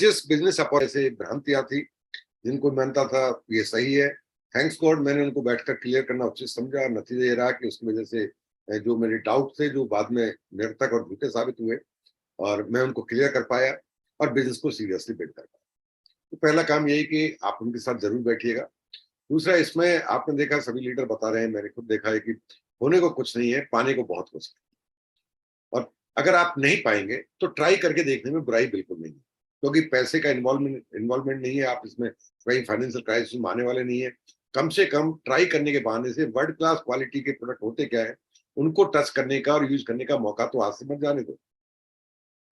जिस बिजनेस से भ्रांतियां थी, जिनको मानता था ये सही है, थैंक्स गॉड मैंने उनको बैठकर क्लियर करना उचित समझा। नतीजा ये रहा कि उसकी वजह से जो मेरे डाउट थे जो बाद में निरर्थक और झूठे साबित हुए, और मैं उनको क्लियर कर पाया और बिजनेस को सीरियसली बिल्ड कर पाया। तो पहला काम यही कि आप उनके साथ जरूर बैठिएगा। दूसरा, इसमें आपने देखा सभी लीडर बता रहे हैं, मैंने खुद देखा है कि होने को कुछ नहीं है, पाने को बहुत कुछ है। और अगर आप नहीं पाएंगे तो ट्राई करके देखने में बुराई बिल्कुल नहीं है, क्योंकि पैसे का इन्वॉल्वमेंट नहीं है, आप इसमें कहीं फाइनेंशियल क्राइसिस में आने वाले नहीं है। कम से कम ट्राई करने के बहाने से वर्ल्ड क्लास क्वालिटी के प्रोडक्ट होते क्या है उनको टच करने का और यूज करने का मौका तो आज से मत जाने दो।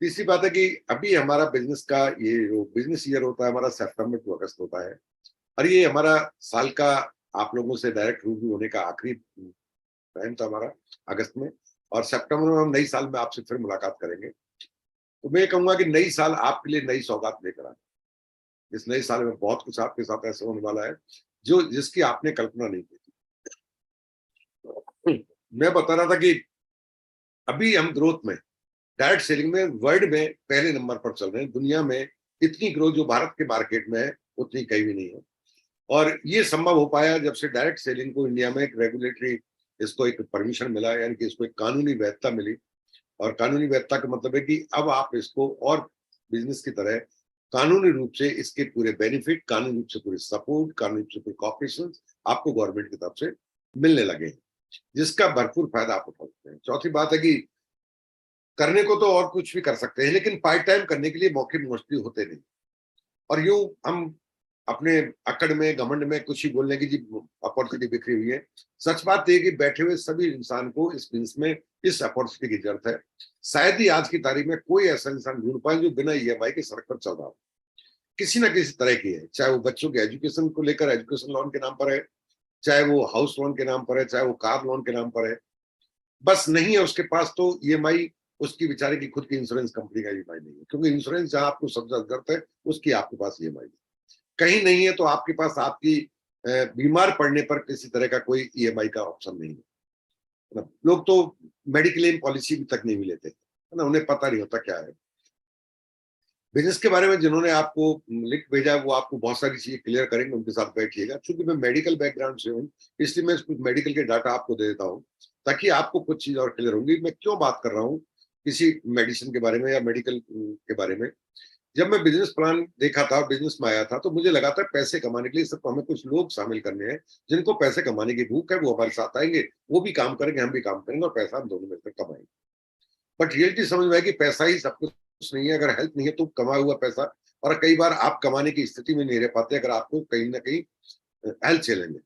तीसरी बात है कि अभी हमारा बिजनेस का ये जो बिजनेस ईयर होता है हमारा सितंबर टू अगस्त होता है, और ये हमारा साल का आप लोगों से डायरेक्ट रूबरू होने का आखिरी टाइम था हमारा, अगस्त में। और सितंबर में हम नई साल में आपसे फिर मुलाकात करेंगे। तो मैं कहूंगा कि नई साल आपके लिए नई सौगात लेकर आए। इस नए साल में बहुत कुछ आपके साथ ऐसा होने वाला है जो जिसकी आपने कल्पना नहीं की थी। मैं बता रहा था कि अभी हम ग्रोथ में, डायरेक्ट सेलिंग में वर्ल्ड में पहले नंबर पर चल रहे हैं। दुनिया में इतनी ग्रोथ जो भारत के मार्केट में है उतनी कहीं भी नहीं है, और ये संभव हो पाया जब से डायरेक्ट सेलिंग को इंडिया में एक रेगुलेटरी, इसको एक परमिशन मिला, यानी कि इसको एक कानूनी वैधता मिली। और कानूनी वैधता का मतलब है कि अब आप इसको और बिजनेस की तरह कानूनी रूप से इसके पूरे बेनिफिट, कानूनी रूप से पूरे सपोर्ट, कानूनी रूप से पूरे कॉपरेशन आपको गवर्नमेंट की तरफ से मिलने लगे हैं, जिसका भरपूर फायदा आप उठा सकते हैं। चौथी बात है कि करने को तो और कुछ भी कर सकते हैं, लेकिन पार्ट टाइम करने के लिए मौके मोस्टली होते नहीं। और यूं हम अपने अकड़ में, घमंड में कुछ ही बोलने की जी अपॉर्चुनिटी बिखरी हुई है। सच बात है कि बैठे हुए सभी इंसान को इस बिजनेस में इस अपॉर्चुनिटी की जरूरत है। शायद ही आज की तारीख में कोई ऐसा इंसान ढूंढ पाए जो बिना ईएमआई के सड़क पर चल रहा हो। किसी ना किसी तरह की है, चाहे वो बच्चों के एजुकेशन को लेकर एजुकेशन लोन के नाम पर है, चाहे वो हाउस लोन के नाम पर है, चाहे वो कार लोन के नाम पर है। बस नहीं है उसके पास तो ईएमआई, उसकी बेचारे की खुद की इंश्योरेंस कंपनी का ईएमआई नहीं है, क्योंकि इंश्योरेंस जहां आपको सबसे ज्यादा जरूरत है उसकी आपके पास ईएमआई नहीं। कहीं नहीं है तो आपके पास आपकी बीमार पड़ने पर किसी तरह का कोई ईएमआई का ऑप्शन नहीं है ना। लोग तो मेडिक्लेम पॉलिसी भी तक नहीं लेते है ना, उन्हें पता नहीं होता क्या है। बिजनेस के बारे में जिन्होंने आपको लिंक भेजा वो आपको बहुत सारी चीजें क्लियर करेंगे, उनके साथ बैठिएगा। चूंकि मैं मेडिकल बैकग्राउंड से हूँ इसलिए मैं कुछ मेडिकल के डाटा आपको दे देता हूँ, ताकि आपको कुछ चीज और क्लियर होंगी। मैं क्यों बात कर रहा हूँ किसी मेडिसिन के बारे में या मेडिकल के बारे में। जब मैं बिजनेस प्लान देखा था, बिजनेस में आया था, तो मुझे लगा था पैसे कमाने के लिए सिर्फ हमें कुछ लोग शामिल करने हैं जिनको पैसे कमाने की भूख है, वो हमारे साथ आएंगे, वो भी काम करेंगे, हम भी काम करेंगे, और पैसा हम दोनों मिलकर कमाएंगे। बट रियलिटी समझ में है कि पैसा ही सब कुछ नहीं है। अगर हेल्थ नहीं है तो कमाया हुआ पैसा, और कई बार आप कमाने की स्थिति में नहीं रह पाते अगर आपको कहीं ना कहीं हेल्थ चैलेंज है।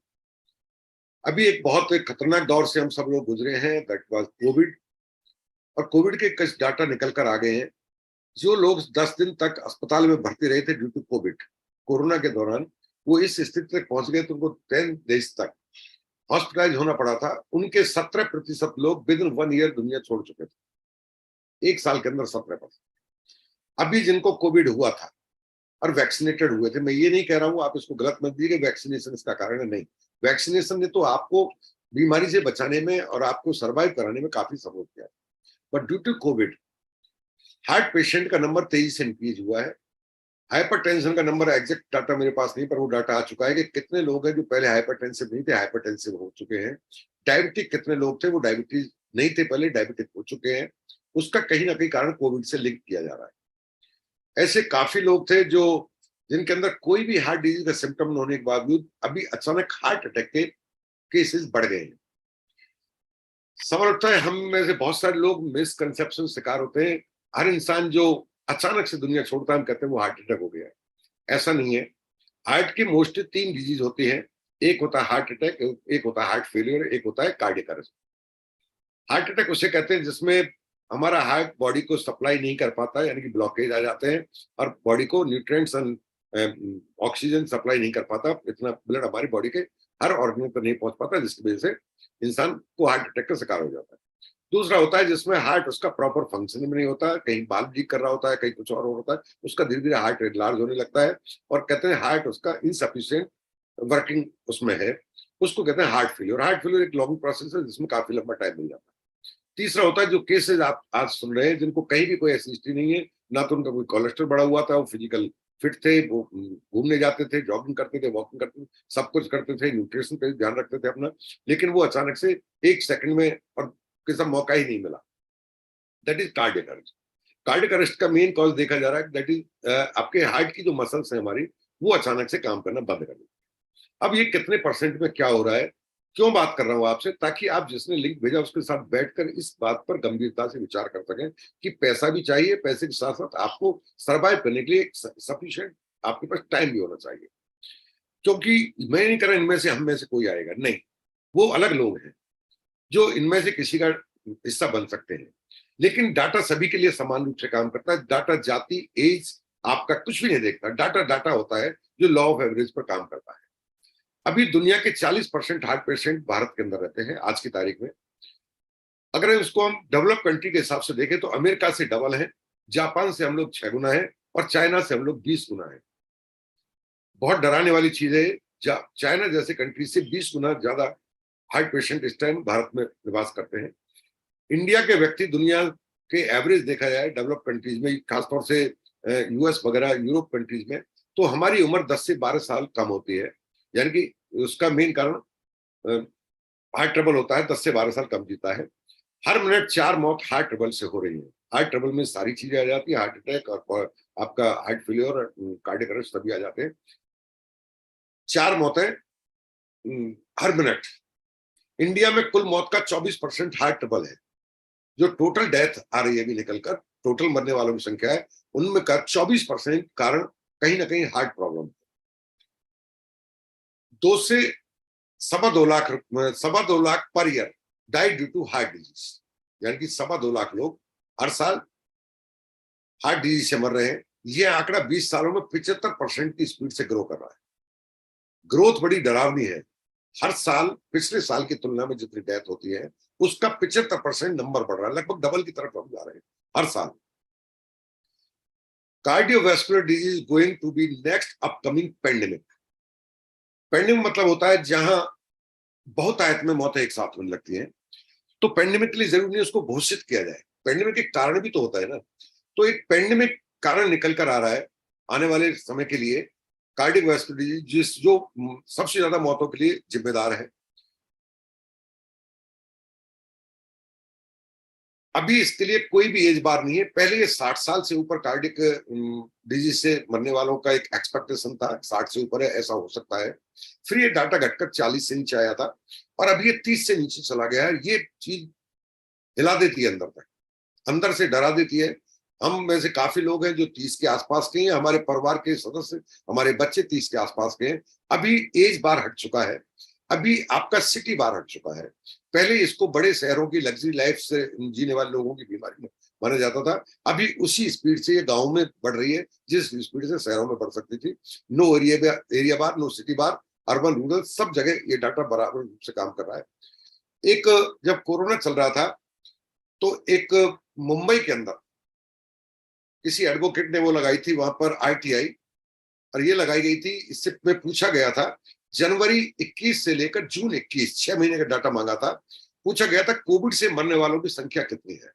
अभी एक बहुत खतरनाक दौर से हम सब लोग गुजरे हैं, दैट वाज कोविड। और कोविड के कुछ डाटा निकल कर आ गए हैं। जो लोग 10 दिन तक अस्पताल में भर्ती रहे थे ड्यू टू कोविड, कोरोना के दौरान, वो इस स्थिति तक पहुंच गए तो उनको 10 डेज तक हॉस्पिटलाइज होना पड़ा था। उनके 17% लोग विद इन 1 ईयर दुनिया छोड़ चुके थे, एक साल के अंदर 17%। अभी जिनको कोविड हुआ था और वैक्सीनेटेड हुए थे, मैं ये नहीं कह रहा हूं, आप इसको गलत मत दीजिए वैक्सीनेशन इसका कारण है, नहीं। वैक्सीनेशन ने तो आपको बीमारी से बचाने में और आपको सर्वाइव कराने में काफी सपोर्ट किया। But due to COVID heart patient का नंबर तेजी से इंक्रीज हुआ है। हाइपरटेंशन का नंबर एग्जैक्ट डाटा मेरे पास नहीं, पर वो डाटा आ चुका है कि कितने लोग हैं जो पहले हाइपरटेंसिव नहीं थे, हाइपरटेंसिव हो चुके हैं। डायबिटिक कितने लोग थे वो डायबिटीज नहीं थे पहले, डायबिटिक हो चुके हैं। उसका कहीं ना कहीं कारण कोविड से लिंक किया जा रहा है। ऐसे काफी लोग थे जो जिनके अंदर कोई भी हार्ट डिजीज का सिम्टम न होने के बावजूद अभी अचानक हार्ट अटैक के केसेस बढ़ गए हैं। सवाल उठता है, हम में से बहुत सारे लोग मिसकंसेप्शन शिकार होते हैं। हर इंसान जो अचानक से दुनिया छोड़ता है हम कहते हैं वो हार्ट अटैक हो गया है। ऐसा नहीं है। हार्ट की मोस्टली 3 डिजीज होती हैं। एक होता है हार्ट अटैक, एक होता है हार्ट फेलियर, एक होता है कार्डियक अरेस्ट। हार्ट अटैक उसे कहते हैं जिसमें हमारा हार्ट बॉडी को सप्लाई नहीं कर पाता, यानी कि ब्लॉकेज आ जाते हैं और बॉडी को न्यूट्रिएंट्स एंड ऑक्सीजन सप्लाई नहीं कर पाता। इतना ब्लड हमारी बॉडी के हर ऑर्गन पर नहीं पहुंच पाता, जिसकी वजह से इंसान को हार्ट अटैक का शिकार हो जाता है। दूसरा होता है जिसमें हार्ट उसका प्रॉपर फंक्शन में नहीं होता, कहीं बाल लीक कर रहा होता है, कहीं कुछ और होता है, उसका धीरे धीरे हार्ट लार्ज होने लगता है और कहते हैं हार्ट उसका इनसफिशियंट वर्किंग उसमें है, उसको कहते हैं हार्ट फेलियर। हार्ट फेलियर एक लॉन्ग प्रोसेस है जिसमें काफी लंबा टाइम मिल जाता है। तीसरा होता है जो केसेस आप आज सुन रहे हैं, जिनको कहीं भी कोई ऐसी हिस्ट्री नहीं है, ना तो उनका कोई कोलेस्ट्रॉल बढ़ा हुआ था, वो फिजिकल फिट थे, वो घूमने जाते थे, जॉगिंग करते थे, वॉकिंग करते थे, सब कुछ करते थे, न्यूट्रिशन पे ध्यान रखते थे अपना, लेकिन वो अचानक से 1 सेकंड में और किसी मौका ही नहीं मिला। That is cardiac arrest. Cardiac arrest का मेन कॉज देखा जा रहा है, दैट इज आपके हार्ट की जो मसल्स है हमारी, वो अचानक से काम करना बंद कर देती है। अब ये कितने परसेंट में क्या हो रहा है, क्यों बात कर रहा हूं आपसे, ताकि आप जिसने लिंक भेजा उसके साथ बैठकर इस बात पर गंभीरता से विचार कर सकें कि पैसा भी चाहिए, पैसे के साथ साथ आपको सर्वाइव करने के लिए सफिशिएंट आपके पास टाइम भी होना चाहिए। क्योंकि मैं नहीं कर रहा इनमें से हम में से कोई आएगा, नहीं, वो अलग लोग हैं जो इनमें से किसी का हिस्सा बन सकते हैं, लेकिन डाटा सभी के लिए समान रूप से काम करता है। डाटा जाति, एज, आपका कुछ भी नहीं देखता, डाटा डाटा होता है जो लॉ ऑफ एवरेज पर काम करता है। अभी दुनिया के 40% हार्ट पेशेंट भारत के अंदर रहते हैं आज की तारीख में। अगर इसको हम डेवलप कंट्री के हिसाब से देखें तो अमेरिका से डबल है, जापान से हम लोग 6 गुना है, और चाइना से हम लोग 20 गुना है। बहुत डराने वाली चीज है, चाइना जैसे कंट्री से 20 गुना ज्यादा हार्ट पेशेंट इस टाइम भारत में निवास करते हैं। इंडिया के व्यक्ति दुनिया के एवरेज देखा जाए डेवलप कंट्रीज में, खासतौर से यूएस वगैरह यूरोप कंट्रीज में, तो हमारी उम्र 10 से 12 साल कम होती है। यानी कि उसका मेन कारण हार्ट ट्रबल होता है, 10 से 12 साल कम जीता है। हर मिनट 4 मौत हार्ट ट्रबल से हो रही है। हार्ट ट्रबल में सारी चीजें आ जाती है, हार्ट अटैक और आपका हार्ट फेलियर और कार्डियक अरेस्ट सभी आ जाते हैं। 4 मौतें हर मिनट। इंडिया में कुल मौत का 24% हार्ट ट्रबल है। जो टोटल डेथ आ रही है अभी निकलकर, टोटल मरने वालों की संख्या है, उनमें का 24% कारण कहीं ना कहीं हार्ट प्रॉब्लम। 2 से 2.25 lakh per year die due to heart disease. यानी कि 2.25 लाख लोग हर साल हार्ट डिजीज से मर रहे हैं। यह आंकड़ा 20 सालों में 75% की स्पीड से ग्रो कर रहा है। ग्रोथ बड़ी डरावनी है। हर साल पिछले साल की तुलना में जितनी डेथ होती है उसका 75% नंबर बढ़ रहा है, लगभग डबल की तरफ हम जा रहे हैं हर साल। Cardiovascular disease going to be next upcoming pandemic. Pandemic मतलब होता है जहां बहुत आयत में मौतें एक साथ होने लगती हैं। तो पेंडेमिक के लिए जरूरी नहीं उसको घोषित किया जाए, पेंडेमिक एक कारण भी तो होता है ना। तो एक पेंडेमिक कारण निकल कर आ रहा है आने वाले समय के लिए, कार्डियोवैस्कुलर डिजीज, जो सबसे ज्यादा मौतों के लिए जिम्मेदार है। अभी इसके लिए कोई भी एज बार नहीं है। पहले ये 60 साल से ऊपर कार्डियक डिजीज से मरने वालों का एक एक्सपेक्टेशन था, 60 से ऊपर है ऐसा हो सकता है। फिर ये डाटा घटकर 40 से नीचे आया था, और अब ये 30 से नीचे चला गया है। ये चीज हिला देती है अंदर तक, अंदर से डरा देती है। हम में से काफी लोग हैं जो 30 के आसपास के हैं, हमारे परिवार के सदस्य, हमारे बच्चे 30 के आसपास के हैं। अभी एज बार हट चुका है, अभी आपका सिटी बार हट चुका है। पहले इसको बड़े शहरों की लग्जरी लाइफ से जीने वाले लोगों की बीमारी में माना जाता था। अभी उसी स्पीड से ये गाँव में बढ़ रही है जिस स्पीड से शहरों में बढ़ सकती थी। नो एरिया बार, नो सिटी बार, अर्बन रूरल सब जगह ये डाटा बराबर रूप से काम कर रहा है। एक जब कोरोना चल रहा था तो एक मुंबई के अंदर किसी एडवोकेट ने वो लगाई थी वहां पर आईटीआई, और ये लगाई गई थी, इससे में पूछा गया था जनवरी 21 से लेकर जून 21, 6 महीने का डाटा मांगा था। पूछा गया था कोविड से मरने वालों की संख्या कितनी है।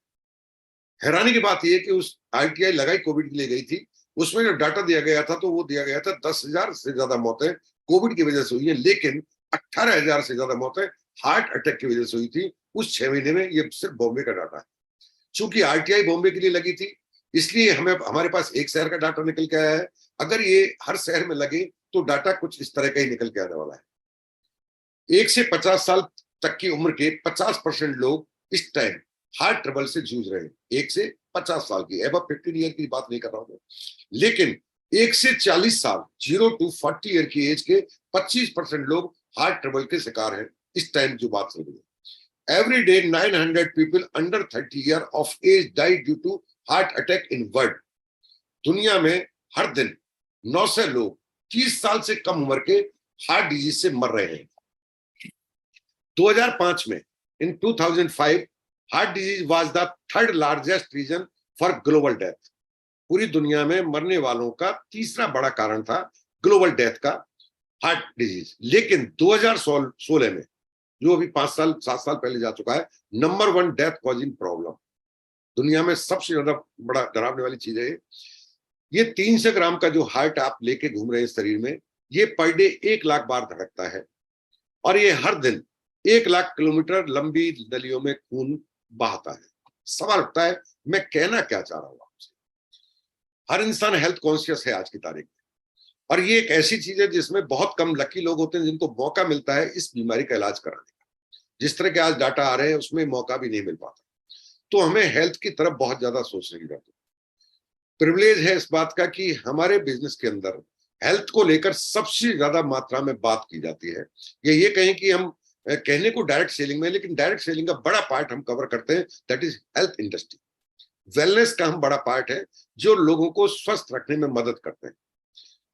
हैरानी की बात यह कि उस आईटीआई लगाई कोविड के लिए गई थी, उसमें जो डाटा दिया गया था तो वो दिया गया था 10,000 से ज्यादा मौतें कोविड की वजह से हुई है, लेकिन 18,000 से ज्यादा मौतें हार्ट अटैक की वजह से हुई थी उस 6 महीने में। ये सिर्फ बॉम्बे का डाटा है। चूंकि आरटीआई बॉम्बे के लिए लगी थी, इसलिए हमें हमारे पास एक शहर का डाटा निकल के आया है। अगर ये हर शहर में लगे तो डाटा कुछ इस तरह का ही निकल के आने वाला है। 1 से 50 साल तक की उम्र के 50% लोग इस टाइम हार्ट ट्रबल से जूझ रहे हैं। 1 से 50 साल की, अब 15 ईयर की बात नहीं कर रहा हूं, लेकिन 1 से 40 साल 0 to 40 ईयर की एज के 25% लोग हार्ट ट्रबल के शिकार हैं इस टाइम जो बात चल रही है। Every day 900 people under 30 year of age die due to heart attack in world। दुनिया में हर दिन 900 लोग 30 साल से कम उम्र के हार्ट डिजीज से मर रहे हैं। 2005 में, in 2005, heart disease was the third largest reason for global death. पूरी दुनिया में मरने वालों का तीसरा बड़ा कारण था ग्लोबल डेथ का हार्ट डिजीज। लेकिन 2016 में जो अभी 5 साल 7 साल पहले जा चुका है, नंबर 1 डेथ कॉजिंग प्रॉब्लम दुनिया में सबसे ज्यादा बड़ा डरावने वाली चीज है ये 300 ग्राम का जो हार्ट आप लेके घूम रहे हैं शरीर में, ये पर डे 1 लाख बार धड़कता है और ये हर दिन 1 लाख किलोमीटर लंबी नलियों में खून बहाता है। सवाल उठता है, मैं कहना क्या चाह रहा हूं आपसे? हर इंसान हेल्थ कॉन्शियस है आज की तारीख में, और ये एक ऐसी चीज है जिसमें बहुत कम लकी लोग होते हैं जिनको मौका मिलता है इस बीमारी का इलाज कराने का। जिस तरह के आज डाटा आ रहे हैं उसमें मौका भी नहीं मिल पाता। तो हमें हेल्थ की तरफ बहुत ज्यादा सोचने की जरूरत है। प्रिविलेज है इस बात का कि हमारे बिजनेस के अंदर हेल्थ को लेकर सबसे ज्यादा मात्रा में बात की जाती है। ये कहें कि हम कहने को डायरेक्ट सेलिंग में, लेकिन डायरेक्ट सेलिंग का बड़ा पार्ट हम कवर करते हैं, that is health industry. Wellness का हम बड़ा पार्ट है जो लोगों को स्वस्थ रखने में मदद करते हैं।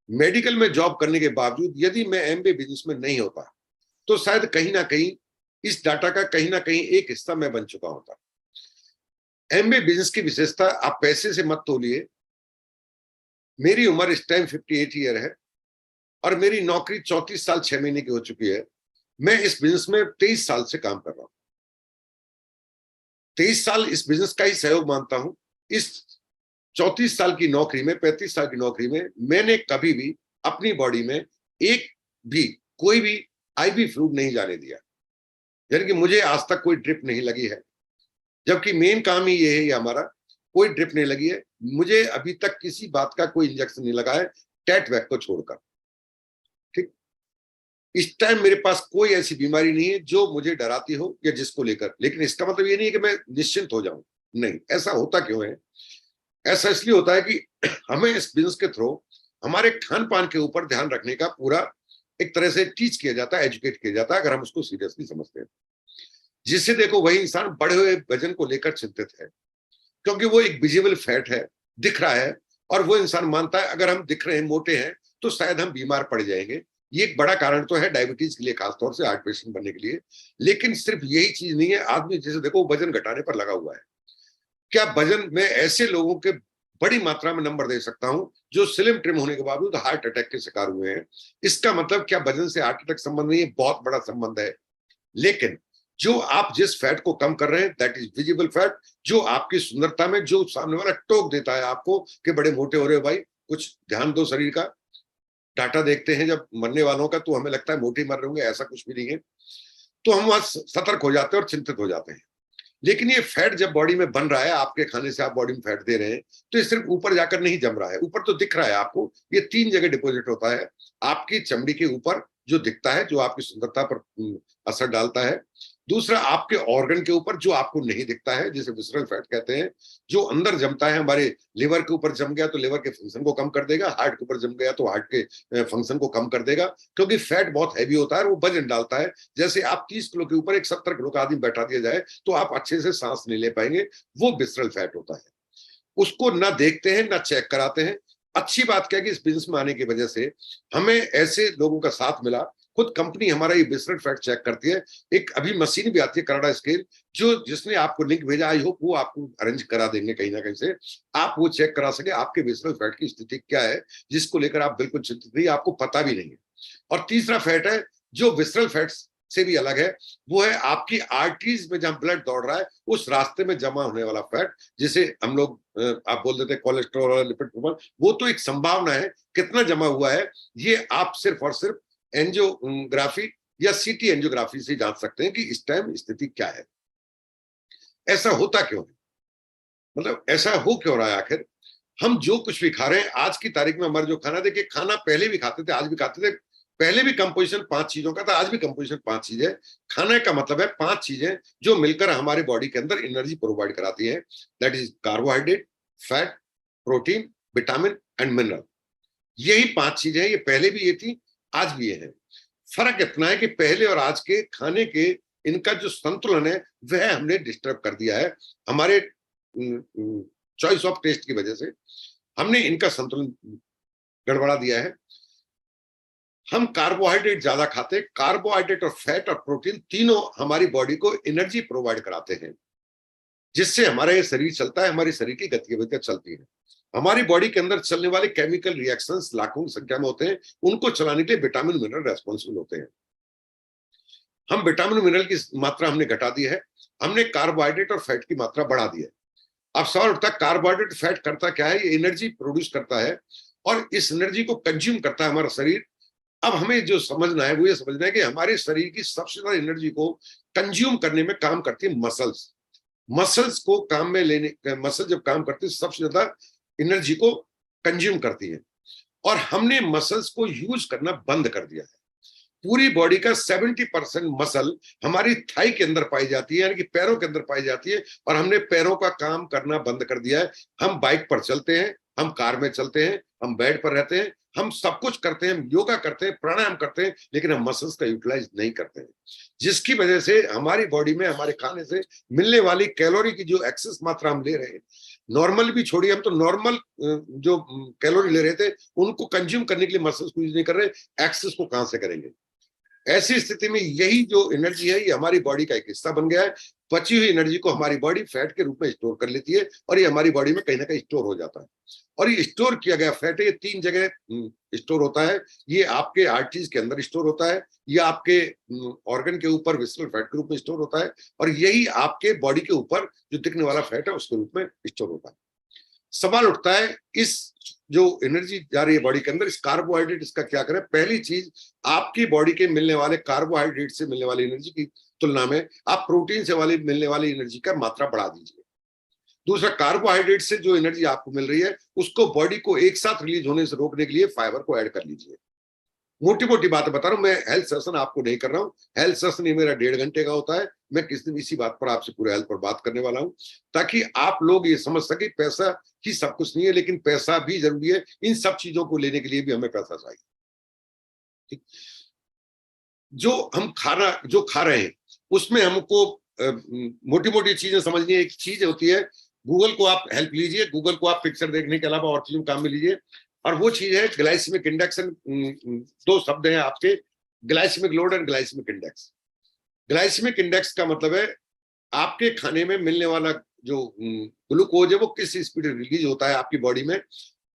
मेडिकल में जॉब करने के बावजूद यदि मैं एमबीए बिजनेस में नहीं होता तो शायद कहीं ना कहीं इस डाटा का कहीं ना कहीं एक हिस्सा मैं बन चुका होता। एमबीए बिजनेस की विशेषता आप पैसे से मत तोलिए। मेरी उम्र इस टाइम 58 ईयर है और मेरी नौकरी 34 साल 6 महीने की हो चुकी है। मैं इस बिजनेस में 23 साल से काम कर रहा हूं। 23 साल इस बिजनेस का ही सहयोग मानता हूं। इस 34 साल की नौकरी में, 35 साल की नौकरी में मैंने कभी भी अपनी बॉडी में एक भी कोई भी आईवी फ्लूइड नहीं जाने दिया, यानी कि मुझे आज तक कोई ड्रिप नहीं लगी है। जबकि मेन काम ही ये है, ये हमारा कोई ड्रिप नहीं लगी है। मुझे अभी तक किसी बात का कोई इंजेक्शन नहीं लगा है, टैट वैक को छोड़कर। ठीक, इस टाइम मेरे पास कोई ऐसी बीमारी नहीं है जो मुझे डराती हो या जिसको लेकर। लेकिन इसका मतलब ये नहीं है कि मैं निश्चिंत हो जाऊं, नहीं। ऐसा होता क्यों है? ऐसा इसलिए होता है कि हमें इस बिजनेस के थ्रू हमारे खान पान के ऊपर ध्यान रखने का पूरा एक तरह से टीच किया जाता है, एजुकेट किया जाता है, अगर हम उसको सीरियसली समझते हैं। जिससे देखो वही इंसान बढ़े हुए वजन को लेकर चिंतित है, क्योंकि वो एक विजिबल फैट है, दिख रहा है, और वो इंसान मानता है अगर हम दिख रहे हैं, मोटे हैं, तो शायद हम बीमार पड़ जाएंगे। ये एक बड़ा कारण तो है डायबिटीज के लिए, खासतौर से हार्ट पेशेंट बनने के लिए। लेकिन सिर्फ यही चीज नहीं है। आदमी जैसे देखो वजन घटाने पर लगा हुआ है, क्या वजन में ऐसे लोगों के बड़ी मात्रा में नंबर दे सकता हूं जो स्लिम ट्रिम होने के बावजूद हार्ट अटैक के शिकार हुए हैं। इसका मतलब क्या वजन से हार्ट अटैक संबंध नहीं है? बहुत बड़ा संबंध है। लेकिन जो आप जिस फैट को कम कर रहे हैं, दैट इज विजिबल फैट, जो आपकी सुंदरता में, जो सामने वाला टोक देता है आपको कि बड़े मोटे हो रहे हो भाई, कुछ ध्यान दो शरीर का। डाटा देखते हैं जब मरने वालों का, तो हमें लगता है मोटे मर रहे होंगे, ऐसा कुछ भी नहीं है। तो हम वहां सतर्क हो जाते हैं और चिंतित हो जाते हैं। लेकिन ये फैट जब बॉडी में बन रहा है, आपके खाने से आप बॉडी में फैट दे रहे हैं, तो ये सिर्फ ऊपर जाकर नहीं जम रहा है। ऊपर तो दिख रहा है आपको, ये 3 जगह डिपॉजिट होता है। आपकी चमड़ी के ऊपर जो दिखता है, जो आपकी सुंदरता पर असर डालता है। दूसरा, आपके ऑर्गन के ऊपर जो आपको नहीं दिखता है, जिसे विसरल फैट कहते हैं, जो अंदर जमता है। हमारे लिवर के ऊपर जम गया तो लिवर के फंक्शन को कम कर देगा, हार्ट के ऊपर जम गया तो हार्ट के फंक्शन को कम कर देगा, क्योंकि फैट बहुत हैवी होता है, वो वजन डालता है। जैसे आप 30 किलो के ऊपर एक 70 किलो का आदमी बैठा दिया जाए तो आप अच्छे से सांस नहीं ले पाएंगे, वो विसरल फैट होता है। उसको ना देखते हैं ना चेक कराते हैं। अच्छी बात क्या है कि इस बिजनेस में आने की वजह से हमें ऐसे लोगों का साथ मिला। खुद कंपनी हमारा ये विसरल फैट चेक करती है। एक अभी मशीन भी आती है, कनाडा स्केल, जो जिसने आपको लिंक भेजा, आई होप वो आपको अरेंज करा देंगे कहीं ना कहीं से, आप वो चेक करा सके आपके विसरल फैट की स्थिति क्या है, जिसको लेकर आप बिल्कुल चिंतित नहीं, आपको पता भी नहीं है। और तीसरा फैट है जो विसरल फैट से भी अलग है, वो है आपकी आर्टरीज में जहां ब्लड दौड़ रहा है, उस रास्ते में जमा होने वाला फैट, जिसे हम लोग आप बोल देते हैं कोलेस्ट्रॉल और लिपिड प्रोफाइल। वो तो एक संभावना है, कितना जमा हुआ है ये आप सिर्फ और सिर्फ एंजियोग्राफी या सीटी एंजियोग्राफी से जान सकते हैं कि इस टाइम स्थिति क्या है। ऐसा होता क्यों है? मतलब ऐसा हो क्यों रहा है आखिर? हम जो कुछ भी खा रहे हैं आज की तारीख में, हमारा जो खाना, देखिए खाना पहले भी खाते थे, आज भी खाते थे। पहले भी कंपोजिशन 5 चीजों का था, आज भी कंपोजिशन 5 चीजें। खाने का मतलब है 5 चीजें जो मिलकर हमारे बॉडी के अंदर एनर्जी प्रोवाइड कराती है। That is carbohydrate, fat, protein, vitamin and mineral. यही 5 चीजें हैं। ये पहले भी ये थी, आज भी ये है। फर्क इतना है कि पहले और आज के खाने के इनका जो संतुलन है वह हमने डिस्टर्ब कर दिया है। हमारे चॉइस ऑफ टेस्ट की वजह से हमने इनका संतुलन गड़बड़ा दिया है। हम कार्बोहाइड्रेट ज्यादा खाते हैं। कार्बोहाइड्रेट और फैट और प्रोटीन तीनों हमारी बॉडी को एनर्जी प्रोवाइड कराते हैं, जिससे हमारा ये शरीर चलता है, हमारी शरीर की गतिविधियां चलती है। हमारी बॉडी के अंदर चलने वाले केमिकल रिएक्शंस लाखों की संख्या में होते हैं, उनको चलाने के लिए विटामिन मिनरल रेस्पॉन्सिबल होते हैं। हम विटामिन मिनरल की मात्रा हमने घटा दी है, हमने कार्बोहाइड्रेट और फैट की मात्रा बढ़ा दी है। अब सवाल उठता है कार्बोहाइड्रेट फैट करता क्या है, ये एनर्जी प्रोड्यूस करता है और इस एनर्जी को कंज्यूम करता है हमारा शरीर। अब हमें जो समझना है वो ये समझना है कि हमारे शरीर की सबसे ज्यादा एनर्जी को कंज्यूम करने में काम करती है मसल्स। मसल्स को काम में लेने, मसल जब काम करती है सबसे ज्यादा एनर्जी को कंज्यूम करती है, और हमने मसल्स को यूज करना बंद कर दिया है। पूरी बॉडी का 70% मसल हमारी थाई के अंदर पाई जाती है, यानी कि पैरों के अंदर पाई जाती है, और हमने पैरों का काम करना बंद कर दिया है। हम बाइक पर चलते हैं, हम कार में चलते हैं, हम बेड पर रहते हैं, हम सब कुछ करते हैं, हम योगा करते हैं, प्राणायाम करते हैं, लेकिन हम मसल्स का यूटिलाइज नहीं करते हैं, जिसकी वजह से हमारी बॉडी में हमारे खाने से मिलने वाली कैलोरी की जो एक्सेस मात्रा हम ले रहे हैं, नॉर्मल भी छोड़िए, हम तो नॉर्मल जो कैलोरी ले रहे थे उनको कंज्यूम करने के लिए मसल्स को यूज नहीं कर रहे, एक्सेस को कहां से करेंगे। ऐसी स्थिति में यही जो एनर्जी है ये हमारी बॉडी का एक हिस्सा बन गया है। बची हुई एनर्जी को हमारी बॉडी फैट के रूप में स्टोर कर लेती है, और ये हमारी बॉडी में कहीं ना कहीं स्टोर हो जाता है। और ये स्टोर किया गया फैट है, ये 3 जगह स्टोर होता है। ये आपके आर्टरीज के अंदर स्टोर होता है, ये आपके ऑर्गन के ऊपर विसरल फैट के रूप में स्टोर होता है, और यही आपके बॉडी के ऊपर जो दिखने वाला फैट है उसके रूप में स्टोर होता है। सवाल उठता है इस जो एनर्जी जा रही है बॉडी के अंदर, इस कार्बोहाइड्रेट इसका क्या करें। पहली चीज, आपकी बॉडी के मिलने वाले कार्बोहाइड्रेट से मिलने वाली एनर्जी की तुलना में आप प्रोटीन से वाली मिलने वाली एनर्जी का मात्रा बढ़ा दीजिए। दूसरा, कार्बोहाइड्रेट से जो एनर्जी आपको मिल रही है उसको बॉडी को एक साथ रिलीज होने से रोकने के लिए फाइबर को ऐड कर लीजिए। मोटी मोटी बातें बता रहा हूं मैं, हेल्थ सेशन आपको नहीं कर रहा हूं। हेल्थ सेशन ये मेरा 1.5 घंटे का होता है। मैं किस दिन इसी बात पर आपसे पूरे हेल्थ पर बात करने वाला हूं, ताकि आप लोग ये समझ सके पैसा ही सब कुछ नहीं है, लेकिन पैसा भी जरूरी है। इन सब चीजों को लेने के लिए भी हमें पैसा चाहिए। ठीक, जो हम जो खा रहे हैं उसमें हमको मोटी मोटी चीजें समझनी है। एक चीज होती है, गूगल को आप हेल्प लीजिए, गूगल को आप पिक्चर देखने के अलावा और चीजों काम में लीजिए, और वो चीज है ग्लाइसेमिक इंडेक्स। 2 शब्द हैं आपके, glycaemic load and glycaemic index. Glycaemic index का मतलब है आपके खाने में मिलने वाला जो ग्लूकोज है वो किस स्पीड रिलीज होता है आपकी बॉडी में,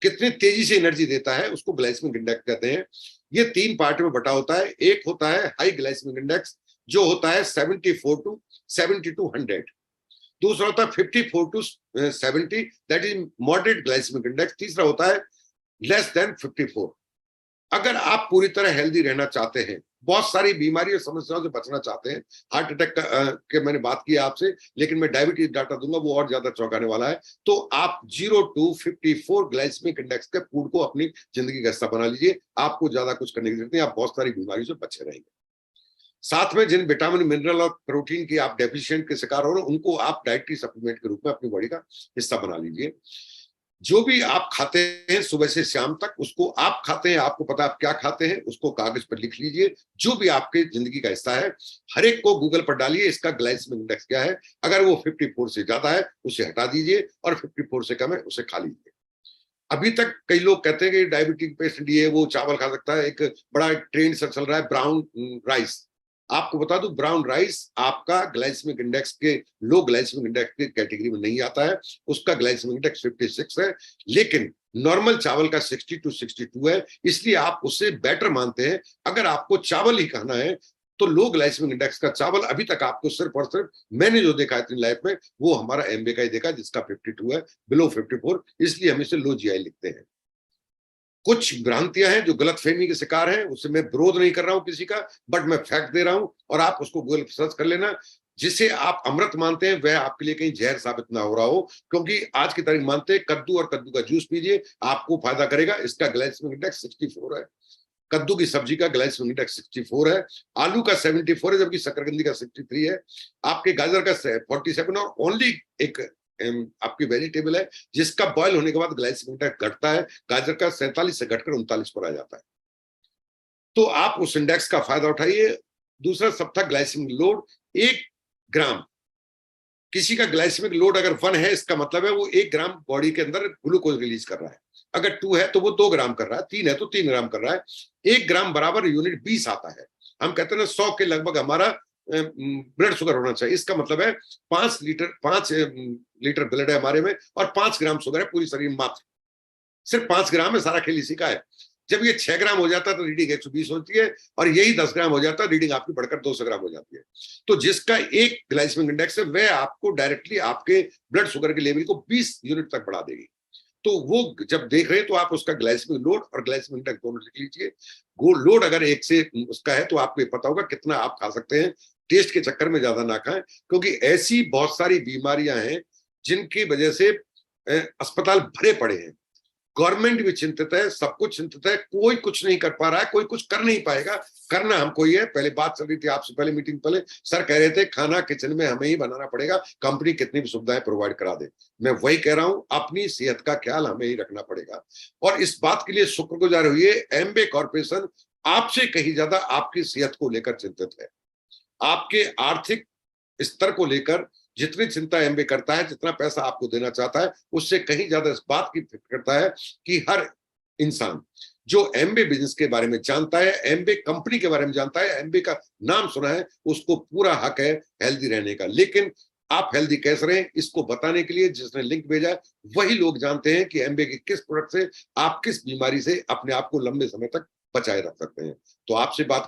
कितनी तेजी से एनर्जी देता है, उसको ग्लाइसेमिक इंडेक्स कहते हैं। ये 3 पार्ट में बटा होता है। एक होता है हाई ग्लाइसेमिक इंडेक्स, जो होता है 74 टू 70 टू 100। दूसरा होता है 54 to 70, that is moderate glycaemic index. तीसरा होता है लेस देन 54। अगर आप पूरी तरह हेल्दी रहना चाहते हैं, बहुत सारी बीमारी और समस्याओं से बचना चाहते हैं, हार्ट अटैक के मैंने बात की आपसे, लेकिन मैं डायबिटीज डाटा दूंगा वो और ज्यादा चौंकाने वाला है, तो आप 0 टू 54 ग्लाइसेमिक इंडेक्स के फूड को अपनी जिंदगी का हिस्सा बना लीजिए। आपको ज्यादा कुछ करने की जरूरत नहीं, आप बहुत सारी बीमारियों से बचे रहेंगे। साथ में जिन विटामिन मिनरल और प्रोटीन की आप डेफिशिएंट के शिकार हो रहे हो, उनको आप डाइटरी सप्लीमेंट के रूप में अपनी बॉडी का हिस्सा बना लीजिए। जो भी आप खाते हैं सुबह से शाम तक, उसको आप खाते हैं, आपको पता आप क्या खाते हैं, उसको कागज पर लिख लीजिए, जो भी आपके जिंदगी का हिस्सा है। हर एक को गूगल पर डालिए इसका ग्लाइसेमिक इंडेक्स क्या है। अगर वो 54 से ज्यादा है उसे हटा दीजिए, और 54 से कम है उसे खा लीजिए। अभी तक कई लोग कहते हैं कि डायबिटिक पेशेंट ये वो चावल खा सकता है। एक बड़ा ट्रेंड सा चल रहा है ब्राउन राइस। आपको बता दूं, ब्राउन राइस आपका ग्लाइसेमिक इंडेक्स के, लो ग्लाइसेमिक इंडेक्स के कैटेगरी में नहीं आता है। उसका ग्लाइसेमिक इंडेक्स 56 है, लेकिन नॉर्मल चावल का 60 टू 62 है, इसलिए आप उससे बेटर मानते हैं। अगर आपको चावल ही खाना है तो लो ग्लाइसेमिक इंडेक्स का चावल अभी तक आपको सिर्फ और सिर्फ, मैंने जो देखा है अपनी लाइफ में, वो हमारा एमबे का ही देखा जिसका 52 है, बिलो 54, इसलिए हम इसे लो जीआई लिखते हैं। कुछ भ्रांतियां हैं जो गलतफहमी के शिकार हैं, उससे मैं विरोध नहीं कर रहा हूं किसी का, बट मैं फैक्ट दे रहा हूं, और आप उसको गूगल पर सर्च कर लेना। जिसे आप अमृत मानते हैं वह आपके लिए कहीं जहर साबित ना हो रहा हो, क्योंकि आज की तारीख मानते हैं कद्दू और कद्दू का जूस पीजिए, आपको फायदा करेगा। इसका ग्लाइसेमिक इंडेक्स 64 है। कद्दू की सब्जी का ग्लाइसेमिक इंडेक्स 64 है। आलू का 74 है, जबकि शकरकंदी का 63 है। आपके गाजर का 47, और ओनली एक आपकी वेजिटेबल है जिसका बॉयल होने के बाद ग्लाइसेमिक इंडेक्स घटता है। गाजर का 47 से घटकर 39 पर आ जाता है। तो आप उस इंडेक्स का फायदा उठाइए। दूसरा सब था ग्लाइसेमिक लोड। 1 ग्राम, किसी का ग्लाइसेमिक लोड अगर 1 है, इसका मतलब है वो 1 ग्राम बॉडी के अंदर ग्लूकोज रिलीज कर रहा है। अगर 2 है तो वो 2 ग्राम कर रहा है, 3 है तो 3 ग्राम कर रहा है। 1 ग्राम बराबर यूनिट 20 आता है। हम कहते हैं ना 100 के लगभग हमारा ब्लड शुगर होना चाहिए। इसका मतलब है 5 लीटर ब्लड है हमारे में, और 5 ग्राम शुगर है पूरी शरीर में मात्र। सिर्फ 5 ग्राम है, सारा खेल इसी का है। जब ये 6 ग्राम हो जाता है तो रीडिंग 120 होती है, और यही 10 ग्राम हो जाता है, रीडिंग आपकी बढ़कर 200 ग्राम हो जाती है। तो जिसका एक ग्लाइसेमिक इंडेक्स है, वह आपको डायरेक्टली आपके ब्लड शुगर के लेवल को 20 यूनिट तक बढ़ा देगी। तो वो जब देख रहे हैं तो आप उसका ग्लाइसेमिक लोड और ग्लाइसेमिक इंडेक्स दोनों लिख लीजिए। लोड अगर 1 से उसका है तो आपको पता होगा कितना आप खा सकते हैं। टेस्ट के चक्कर में ज्यादा ना खाएं, क्योंकि ऐसी बहुत सारी बीमारियां हैं जिनकी वजह से अस्पताल भरे पड़े हैं। गवर्नमेंट भी चिंतित है, सब कुछ चिंतित है, कोई कुछ नहीं कर पा रहा है, कोई कुछ कर नहीं पाएगा। करना हमको ही है। पहले बात चल रही थी आपसे पहले, मीटिंग पहले सर कह रहे थे खाना किचन में हमें ही बनाना पड़ेगा, कंपनी कितनी भी सुविधाएं प्रोवाइड करा दे। मैं वही कह रहा हूं, अपनी सेहत का ख्याल हमें ही रखना पड़ेगा। और इस बात के लिए शुक्रगुजार हुई एमबे कॉर्पोरेशन आपसे कहीं ज्यादा आपकी सेहत को लेकर चिंतित है। आपके आर्थिक स्तर को लेकर जितनी चिंता एमबे करता है, जितना पैसा आपको देना चाहता है, उससे कहीं ज्यादा इस बात की फिक्र करता है कि हर इंसान जो एमबे बिजनेस के बारे में जानता है, एमबे कंपनी के बारे में जानता है, एमबे का नाम सुना है, उसको पूरा हक है हेल्दी रहने का। लेकिन आप हेल्दी कैसे रहें, इसको बताने के लिए जिसने लिंक भेजा वही लोग जानते हैं कि एमबे के किस प्रोडक्ट से आप किस बीमारी से अपने आप को लंबे समय तक बचाए रख सकते हैं। तो आपसे बात